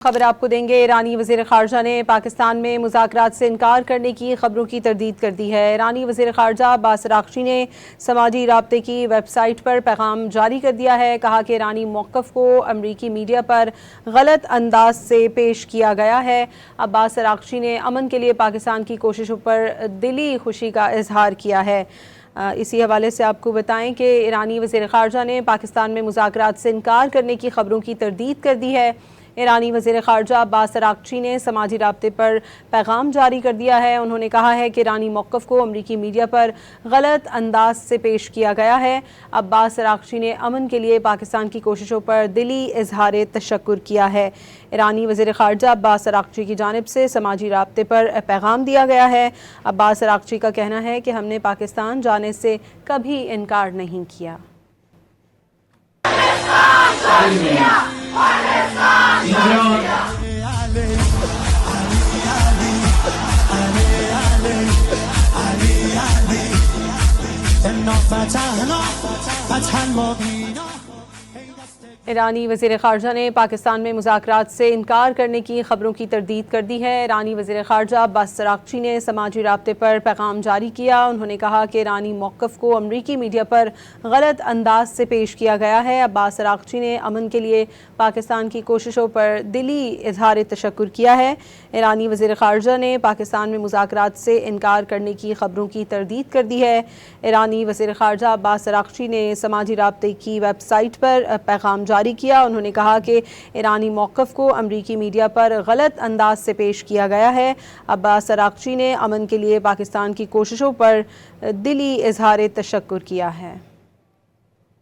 خبر آپ کو دیں گے۔ ایرانی وزیر خارجہ نے پاکستان میں مذاکرات سے انکار کرنے کی خبروں کی تردید کر دی ہے۔ ایرانی وزیر خارجہ عباس اراغچی نے سماجی رابطے کی ویب سائٹ پر پیغام جاری کر دیا ہے۔ کہا کہ ایرانی موقف کو امریکی میڈیا پر غلط انداز سے پیش کیا گیا ہے۔ عباس اراغچی نے امن کے لیے پاکستان کی کوششوں پر دلی خوشی کا اظہار کیا ہے۔ اسی حوالے سے آپ کو بتائیں کہ ایرانی وزیر خارجہ نے پاکستان میں مذاکرات سے انکار کرنے کی خبروں کی تردید کر دی ہے۔ ایرانی وزیر خارجہ عباس اراغچی نے سماجی رابطے پر پیغام جاری کر دیا ہے۔ انہوں نے کہا ہے کہ ایرانی موقف کو امریکی میڈیا پر غلط انداز سے پیش کیا گیا ہے۔ عباس اراغچی نے امن کے لیے پاکستان کی کوششوں پر دلی اظہار تشکر کیا ہے۔ ایرانی وزیر خارجہ عباس اراغچی کی جانب سے سماجی رابطے پر پیغام دیا گیا ہے۔ عباس اراغچی کا کہنا ہے کہ ہم نے پاکستان جانے سے کبھی انکار نہیں کیا۔ ایرانی وزیر خارجہ نے پاکستان میں مذاکرات سے انکار کرنے کی خبروں کی تردید کر دی ہے۔ ایرانی وزیر خارجہ عباس اراغچی نے سماجی رابطے پر پیغام جاری کیا۔ انہوں نے کہا کہ ایرانی موقف کو امریکی میڈیا پر غلط انداز سے پیش کیا گیا ہے۔ عباس اراغچی نے امن کے لیے پاکستان کی کوششوں پر دلی اظہار تشکر کیا ہے۔ ایرانی وزیر خارجہ نے پاکستان میں مذاکرات سے انکار کرنے کی خبروں کی تردید کر دی ہے۔ ایرانی وزیر خارجہ عباس اراغچی نے سماجی رابطے کی ویب سائٹ پر پیغام جاری کیا۔ انہوں نے کہا کہ ایرانی موقف کو امریکی میڈیا پر غلط انداز سے پیش کیا گیا ہے۔ عباس اراغچی نے امن کے لیے پاکستان کی کوششوں پر دلی اظہار تشکر کیا ہے۔